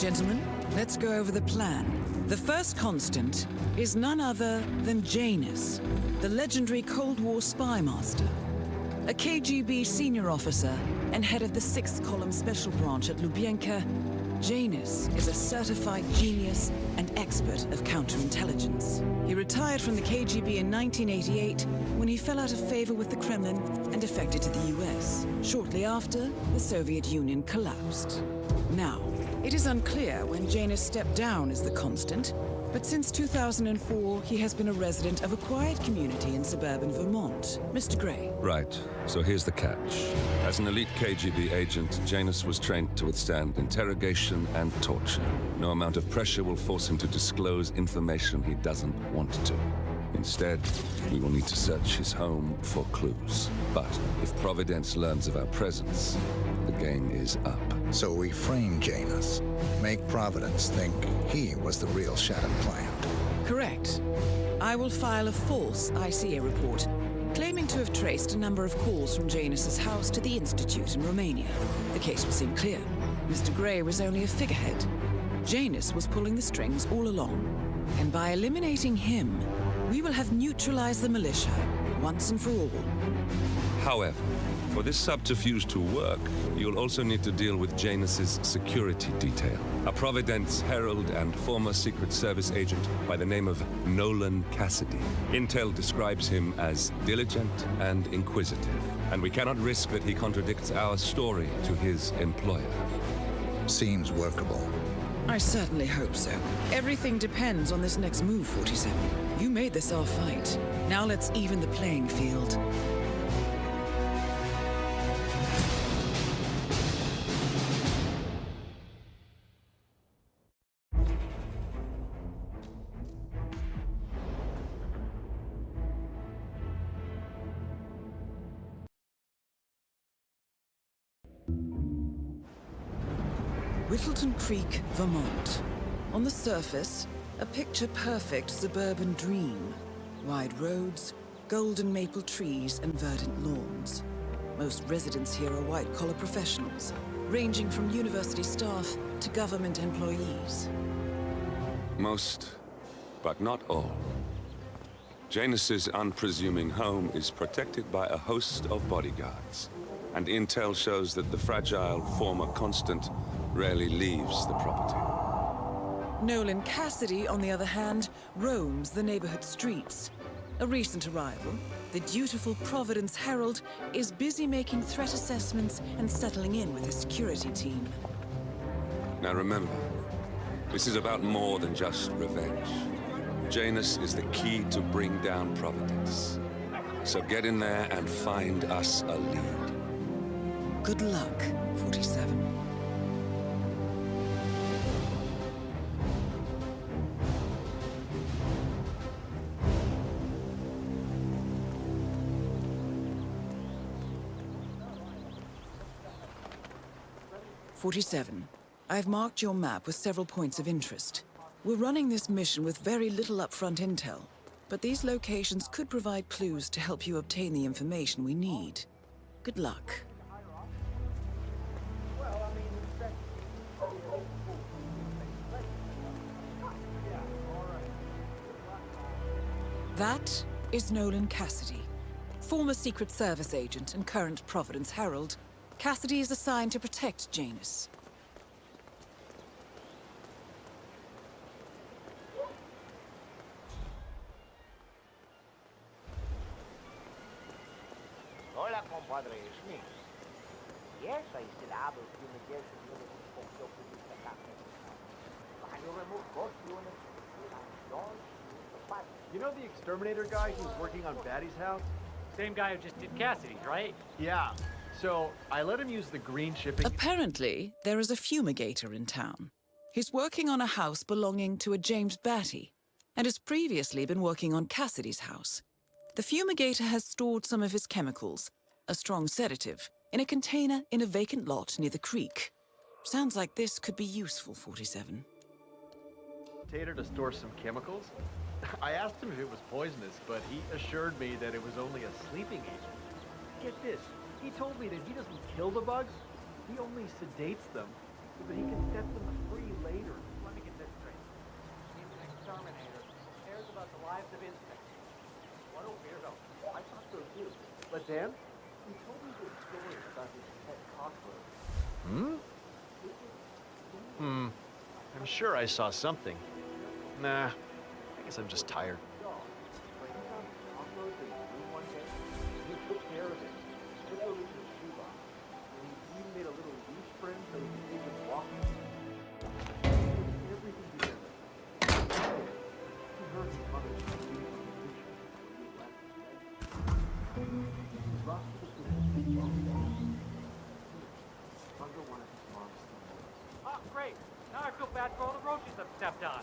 Gentlemen, let's go over the plan. The first constant is none other than Janus, the legendary Cold War spy master. A KGB senior officer and head of the 6th Column Special Branch at Lubyanka, Janus is a certified genius and expert of counterintelligence. He retired from the KGB in 1988 when he fell out of favor with the Kremlin and defected to the US. Shortly after, the Soviet Union collapsed. Now, it is unclear when Janus stepped down as the constant, but since 2004, he has been a resident of a quiet community in suburban Vermont. Mr. Gray. Right. So here's the catch. As an elite KGB agent, Janus was trained to withstand interrogation and torture. No amount of pressure will force him to disclose information he doesn't want to. Instead, we will need to search his home for clues. But if Providence learns of our presence, the game is up. So we frame Janus, make Providence think he was the real shattered plant. Correct. I will file a false ICA report, claiming to have traced a number of calls from Janus's house to the Institute in Romania. The case will seem clear. Mr. Gray was only a figurehead. Janus was pulling the strings all along. And by eliminating him, we will have neutralized the militia, once and for all. However, for this subterfuge to work, you'll also need to deal with Janus's security detail. A Providence herald and former Secret Service agent by the name of Nolan Cassidy. Intel describes him as diligent and inquisitive, and we cannot risk that he contradicts our story to his employer. Seems workable. I certainly hope so. Everything depends on this next move, 47. You made this our fight. Now let's even the playing field. Whittleton Creek, Vermont. On the surface, a picture-perfect suburban dream. Wide roads, golden maple trees, and verdant lawns. Most residents here are white-collar professionals, ranging from university staff to government employees. Most, but not all. Janus's unpresuming home is protected by a host of bodyguards, and intel shows that the fragile former constant rarely leaves the property. Nolan Cassidy, on the other hand, roams the neighborhood streets. A recent arrival, the dutiful Providence Herald is busy making threat assessments and settling in with his security team. Now remember, this is about more than just revenge. Janus is the key to bring down Providence. So get in there and find us a lead. Good luck, 47. I've marked your map with several points of interest. We're running this mission with very little upfront intel, but these locations could provide clues to help you obtain the information we need. Good luck. That is Nolan Cassidy, former Secret Service agent and current Providence Herald. Cassidy is assigned to protect Janus. Hola, compadre, it's me. Yes, I still have a few medications for you remove both units. You know the exterminator guy who's working on Batty's house? Same guy who just did Cassidy's, right? Yeah. So I let him use the green shipping. Apparently, there is a fumigator in town. He's working on a house belonging to a James Batty, and has previously been working on Cassidy's house. The fumigator has stored some of his chemicals, a strong sedative, in a container in a vacant lot near the creek. Sounds like this could be useful, 47. Tater to store some chemicals? I asked him if it was poisonous, but he assured me that it was only a sleeping agent. Get this, he told me that he doesn't kill the bugs, he only sedates them, so that he can set them free later. real weirdo. I thought so too. But then, he told me this story about his pet cockroach. I'm sure I saw something. Nah, I guess I'm just tired. He took care of it. Took over to his shoebox. And he even made a little leash for him so he could take him walking. Everything together. He heard his mother scream on the creature when he left his bed. Ross was a good Bungo wanted his mom's son. Oh, great. Now I feel bad for all the roaches I've stepped on.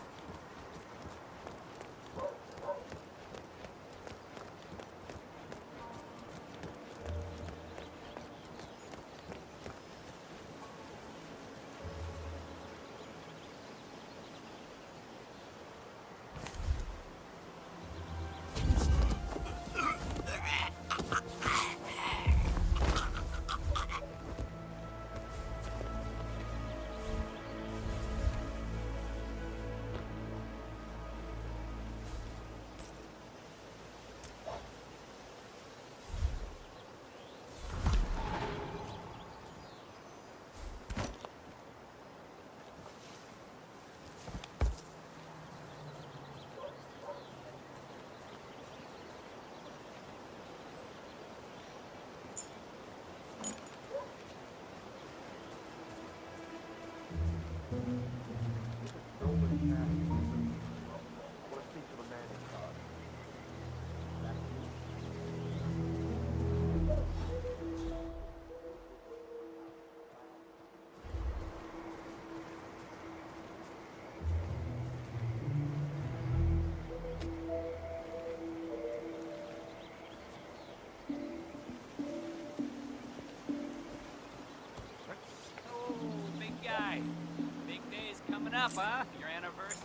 Up, huh? Your anniversary?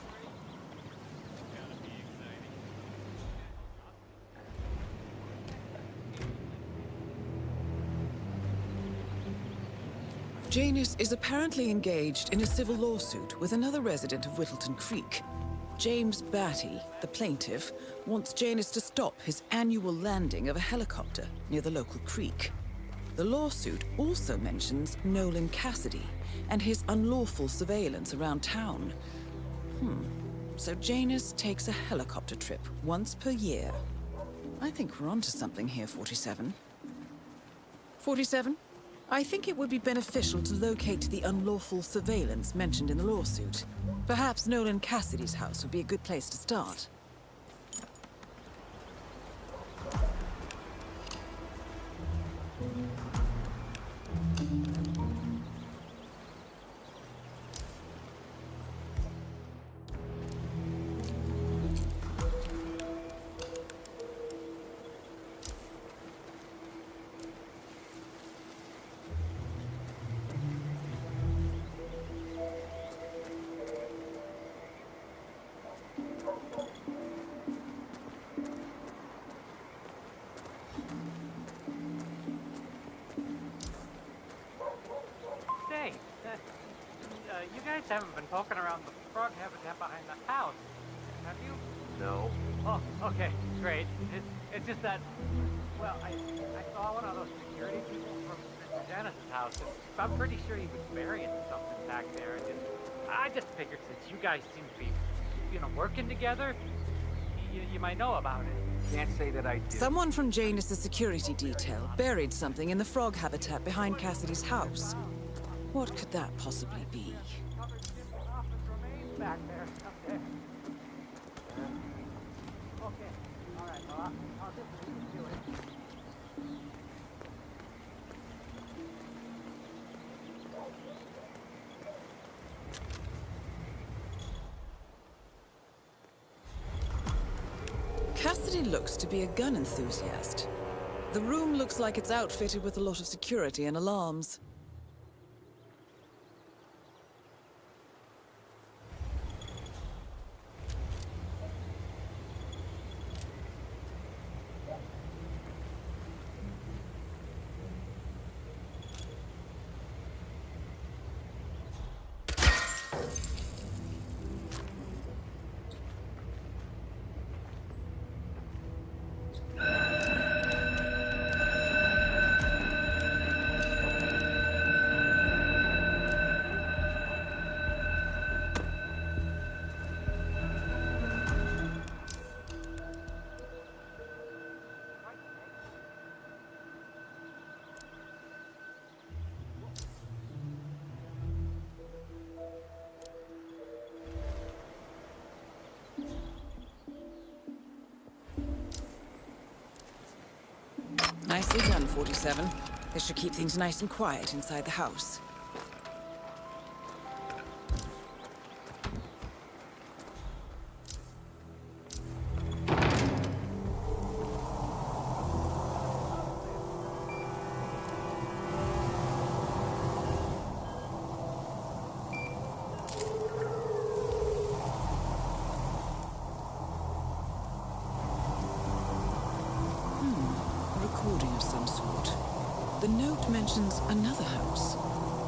Gotta be exciting. Janus is apparently engaged in a civil lawsuit with another resident of Whittleton Creek. James Batty, the plaintiff, wants Janus to stop his annual landing of a helicopter near the local creek. The lawsuit also mentions Nolan Cassidy and his unlawful surveillance around town. So Janus takes a helicopter trip once per year. I think we're onto something here, 47. 47? I think it would be beneficial to locate the unlawful surveillance mentioned in the lawsuit. Perhaps Nolan Cassidy's house would be a good place to start. You guys haven't been poking around the frog habitat behind the house, have you? No. Oh, okay, great. It's just that, well, I saw one of those security people from Mr. Janice's house, and I'm pretty sure he was burying something back there. And I just figured since you guys seem to be, working together, you might know about it. Can't say that I did. Someone from Janus' security detail buried something in the frog habitat behind Cassidy's house. What could that possibly be? Covered Jim's office remains back there. Okay. Okay. All right. Well, I'll just leave you to it. Cassidy looks to be a gun enthusiast. The room looks like it's outfitted with a lot of security and alarms. Nicely done, 47. This should keep things nice and quiet inside the house. Recording of some sort. The note mentions another house.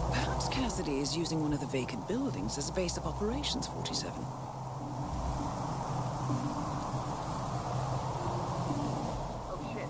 Perhaps Cassidy is using one of the vacant buildings as a base of operations, 47. Oh shit.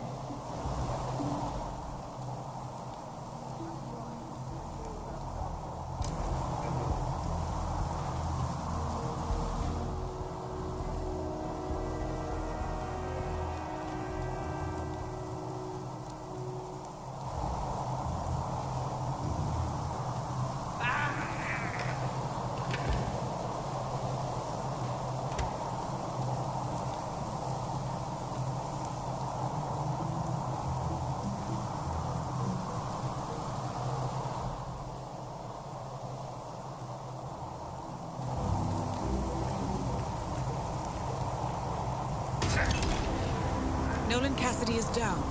Nolan Cassidy is down.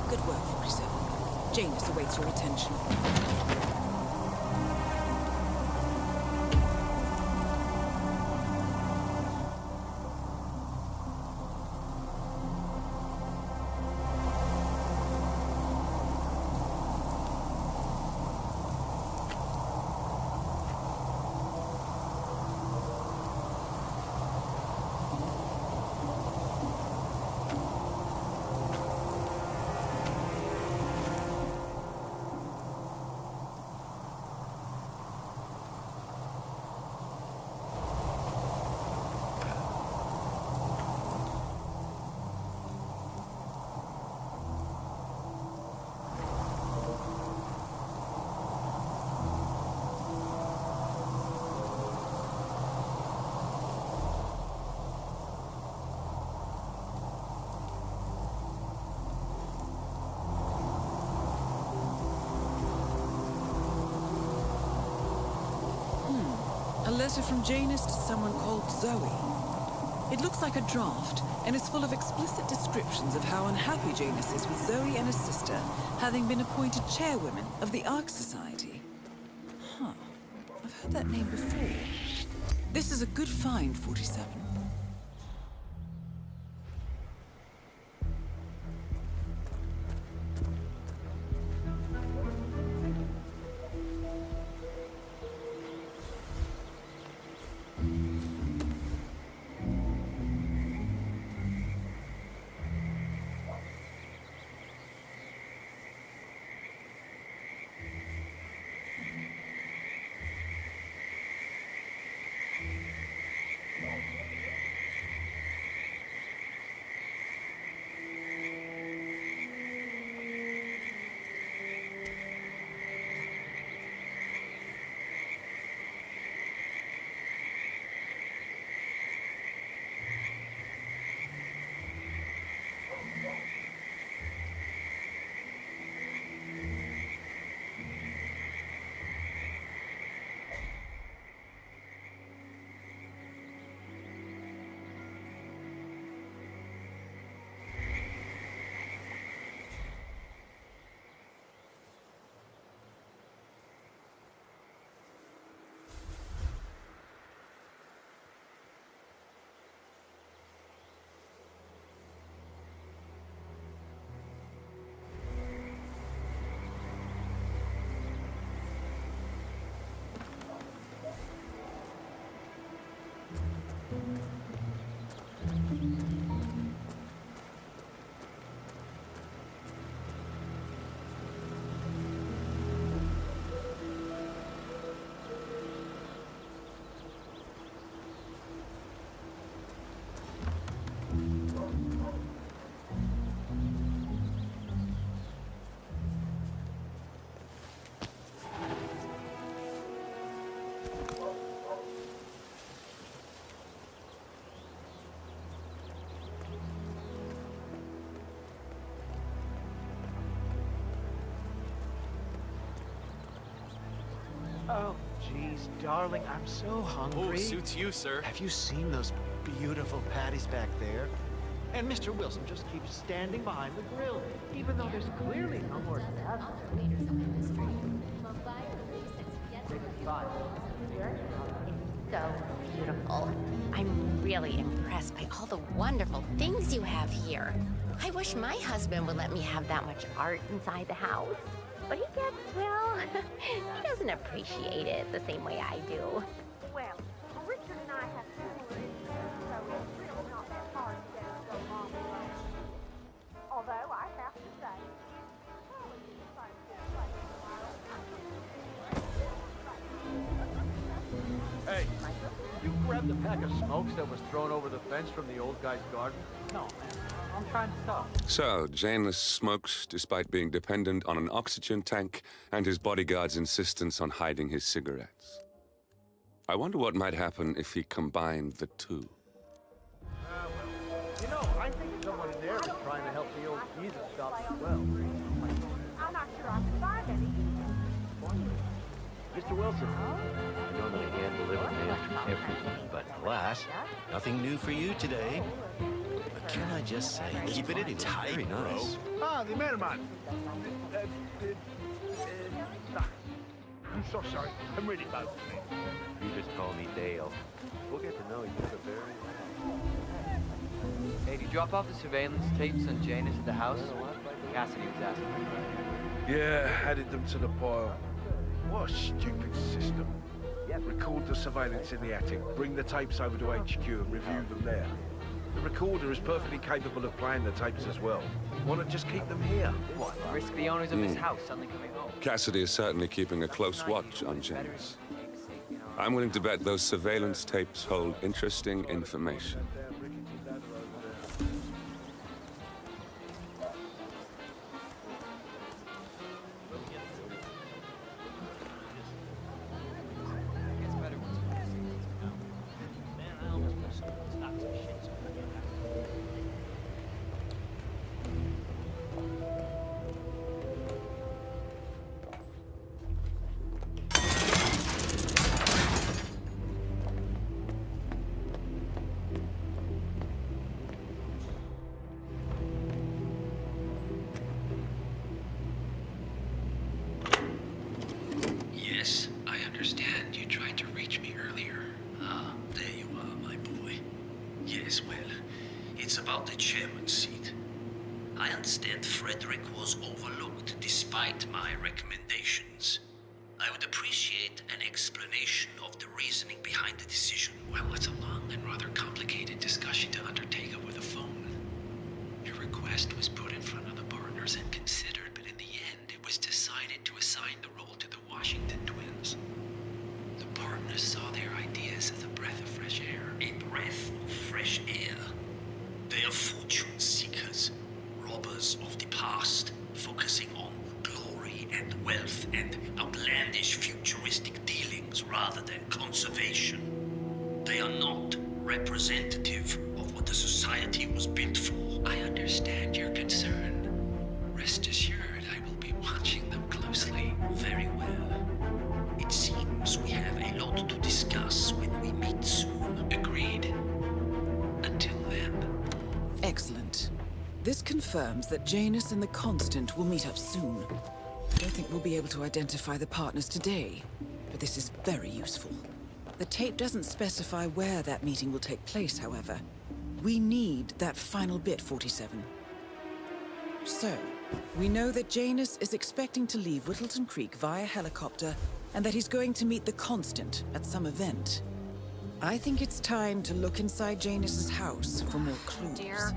Good work, 47. Janus awaits your attention. A letter from Janus to someone called Zoe. It looks like a draft, and is full of explicit descriptions of how unhappy Janus is with Zoe and her sister, having been appointed chairwomen of the Ark Society. Huh. I've heard that name before. This is a good find, 47. Oh, jeez, darling, I'm so hungry. Oh, suits you, sir. Have you seen those beautiful patties back there? And Mr. Wilson just keeps standing behind the grill, even though there's clearly no more gas. So beautiful. I'm really impressed by all the wonderful things you have here. I wish my husband would let me have that much art inside the house. But he gets, well, he doesn't appreciate it the same way I do. Well, Richard and I have similar interests, so it's really not that hard to get us so long alone. Although I have to say, it's probably the same good place in the world. Hey, you grabbed a pack of smokes that was thrown over the fence from the old guy's garden? No, man. I'm trying to stop. So, Janus smokes despite being dependent on an oxygen tank and his bodyguard's insistence on hiding his cigarettes. I wonder what might happen if he combined the two. You know, I think someone in there is trying to help the old geezer stop as well. I'm not sure I can find any. Mr. Wilson. Normally hand-delivered mail to everyone but glass. Nothing new for you today. But can I just say, keep it tight, very nice. Ah, the mailman. I'm so sorry. I'm really bad. You just call me Dale. We'll get to know each other very well. Hey, did you drop off the surveillance tapes on Janus at the house? Cassidy was asking. Yeah, added them to the pile. What a stupid system. Record the surveillance in the attic, bring the tapes over to HQ and review them there. The recorder is perfectly capable of playing the tapes as well. Why not just keep them here? What, risk the owners of this house suddenly coming home? Cassidy is certainly keeping a close watch on Janus. I'm willing to bet those surveillance tapes hold interesting information. Yes, I understand. You tried to reach me earlier. Ah, there you are, my boy. Yes, well, it's about the chairman's seat. I understand Frederick was overlooked despite my recommendations. I would appreciate an explanation of the reasoning behind the decision. Well, it's a long and rather complicated discussion to undertake over the phone. Your request was put in front of the partners and considered, but in the end, it was decided to assign the role to the Washington twins. The partners saw their ideas as a breath of fresh air. A breath of fresh air. They are fortune seekers, robbers of the past, focusing on glory and wealth and outlandish futuristic dealings rather than conservation. They are not representative of what the society was built for. I understand your concern. Rest assured, I will be watching them closely. Very well. It seems we have a lot to discuss when we meet soon. Agreed. Until then. Excellent. This confirms that Janus and the Constant will meet up soon. I don't think we'll be able to identify the partners today, but this is very useful. The tape doesn't specify where that meeting will take place, however. We need that final bit, 47. So, we know that Janus is expecting to leave Whittleton Creek via helicopter, and that he's going to meet the Constant at some event. I think it's time to look inside Janus's house for more clues. Dear.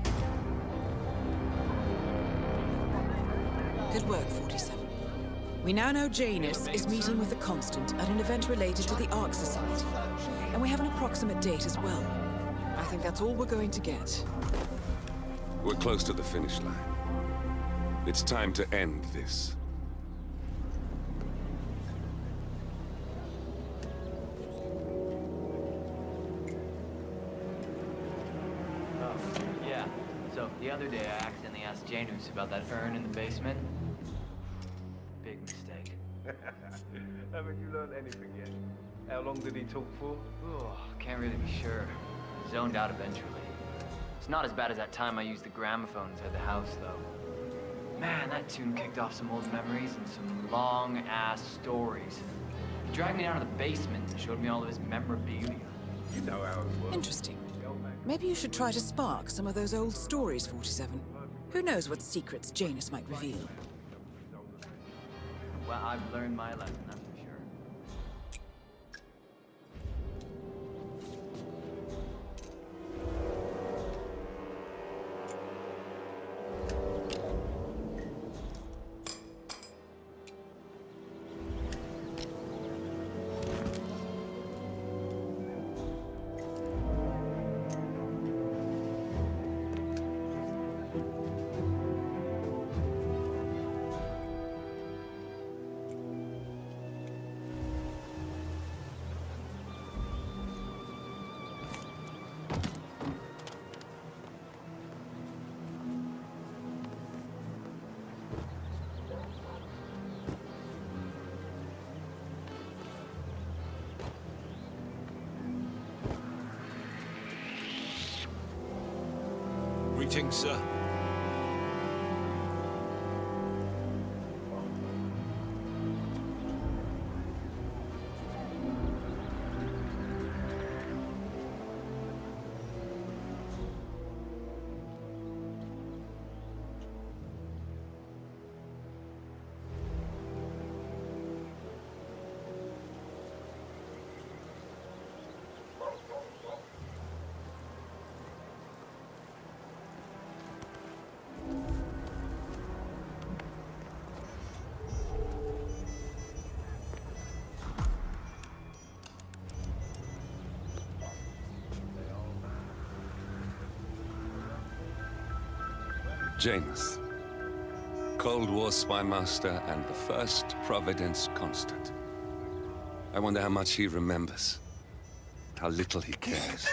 Good work, 47. We now know Janus is meeting with the Constant at an event related to the Ark Society. And we have an approximate date as well. I think that's all we're going to get. We're close to the finish line. It's time to end this. Yeah. So, the other day I accidentally asked Janus about that urn in the basement. Big mistake. Haven't you learned anything yet? How long did he talk for? Ooh, can't really be sure. Zoned out eventually. It's not as bad as that time I used the gramophone inside the house, though. Man, that tune kicked off some old memories and some long-ass stories. He dragged me down to the basement and showed me all of his memorabilia. You know how it works. Interesting. Maybe you should try to spark some of those old stories, 47. Who knows what secrets Janus might reveal? Well, I've learned my lesson, that's for sure. Greetings, sir. Janus, Cold War spy master and the first Providence constant. I wonder how much he remembers. How little he cares.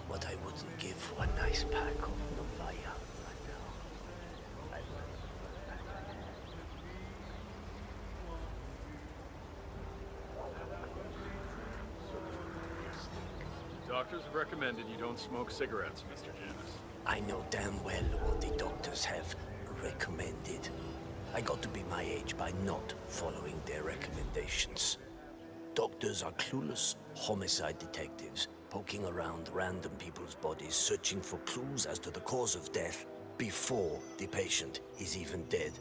What I wouldn't give for a nice pack of Novaya right now. Doctors have recommended you don't smoke cigarettes, Mr. Janus. I know damn well what the doctors have recommended. I got to be my age by not following their recommendations. Doctors are clueless homicide detectives, poking around random people's bodies, searching for clues as to the cause of death before the patient is even dead.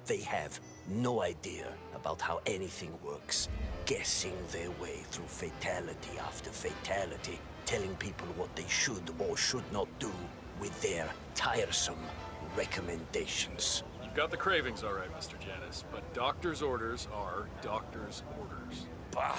They have no idea about how anything works, guessing their way through fatality after fatality, telling people what they should or should not do with their tiresome recommendations. You've got the cravings all right, Mr. Janus, but doctor's orders are doctor's orders. Bah!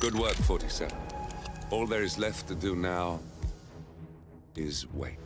Good work, 47. All there is left to do now is wait.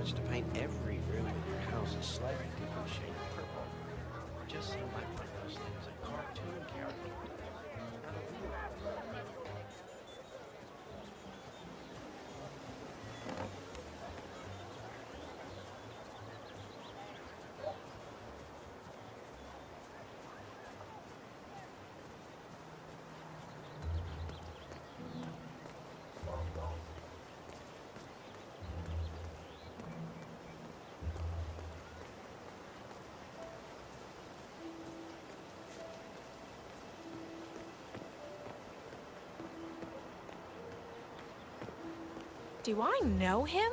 much to paint every room in your house a slightly different shade of purple. Just seemed like one of those things a cartoon character would do. Not a real Do I know him?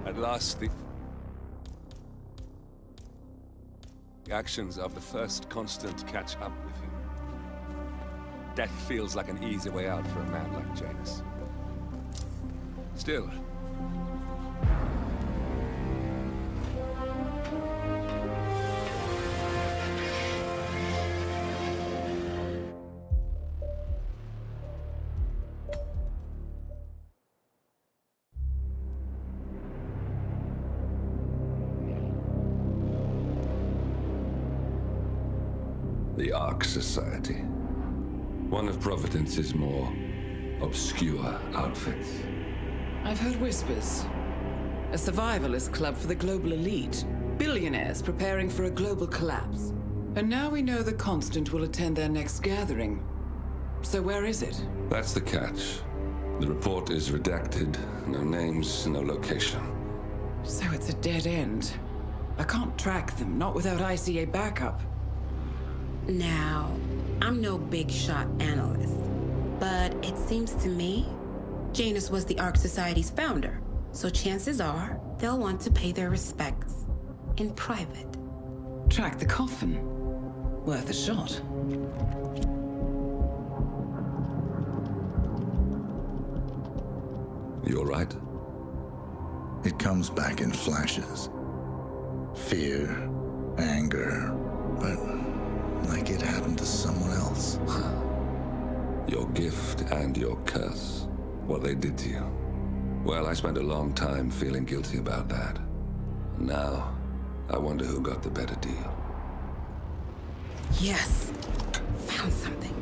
At last, the actions of the first constant catch up with him. Death feels like an easy way out for a man like Janus. Still, the Ark Society. One of Providence's more obscure outfits. I've heard whispers. A survivalist club for the global elite. Billionaires preparing for a global collapse. And now we know the Constant will attend their next gathering. So where is it? That's the catch. The report is redacted. No names, no location. So it's a dead end. I can't track them, not without ICA backup. Now, I'm no big shot analyst, but it seems to me Janus was the Ark Society's founder, so chances are they'll want to pay their respects in private. Track the coffin. Worth a shot. You all right? It comes back in flashes. Fear, anger, but like it happened to someone else. Your gift and your curse. What they did to you. Well, I spent a long time feeling guilty about that. And now, I wonder who got the better deal. Yes. Found something.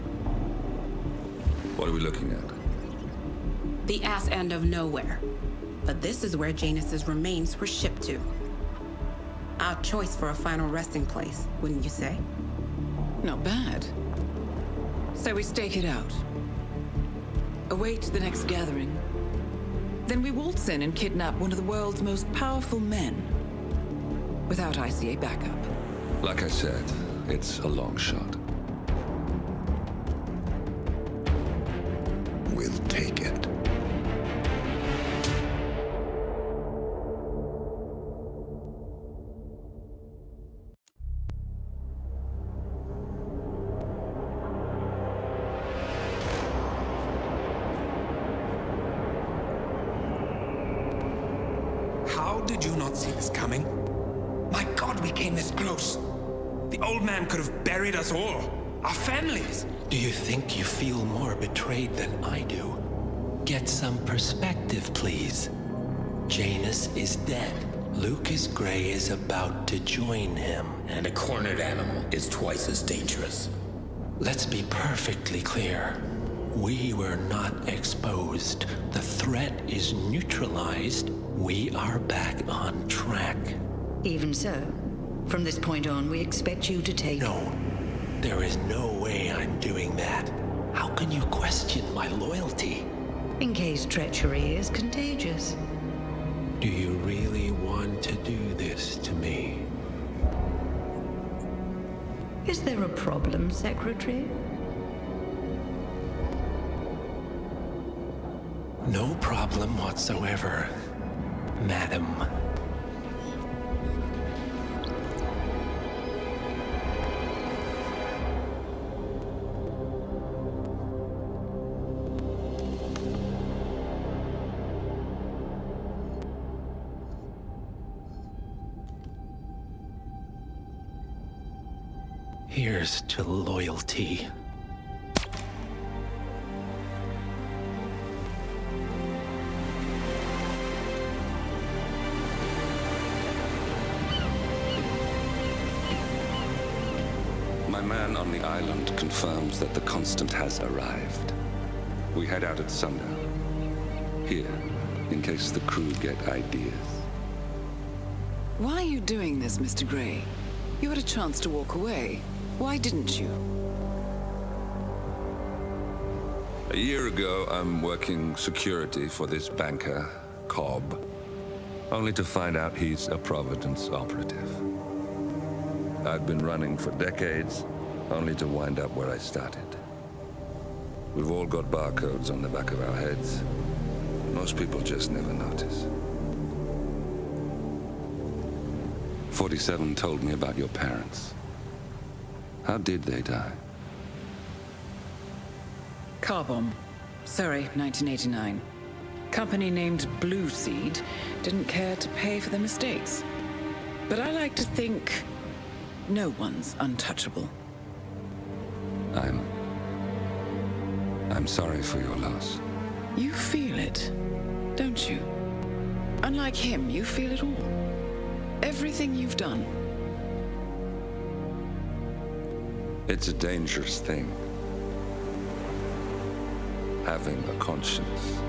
What are we looking at? The ass end of nowhere. But this is where Janus's remains were shipped to. Our choice for a final resting place, wouldn't you say? Not bad. So we stake it out. Await the next gathering. Then we waltz in and kidnap one of the world's most powerful men. Without ICA backup. Like I said, it's a long shot. We'll take it. How did you not see this coming? My God, we came this close. The old man could have buried us all. Our families. Do you think you feel more betrayed than I do? Get some perspective, please. Janus is dead. Lucas Gray is about to join him. And a cornered animal is twice as dangerous. Let's be perfectly clear. We were not exposed. The threat is neutralized. We are back on track. Even so, from this point on, we expect you to take... No. There is no way I'm doing that. How can you question my loyalty? In case treachery is contagious. Do you really want to do this to me? Is there a problem, Secretary? No problem whatsoever, madam. Here's to loyalty. My man on the island confirms that the Constant has arrived. We head out at sundown. Here, in case the crew get ideas. Why are you doing this, Mr. Gray? You had a chance to walk away. Why didn't you? A year ago, I'm working security for this banker, Cobb, only to find out he's a Providence operative. I've been running for decades, only to wind up where I started. We've all got barcodes on the back of our heads. Most people just never notice. 47 told me about your parents. How did they die? Car bomb. Surrey, 1989. Company named Blue Seed didn't care to pay for their mistakes. But I like to think no one's untouchable. I'm sorry for your loss. You feel it, don't you? Unlike him, you feel it all. Everything you've done. It's a dangerous thing, having a conscience.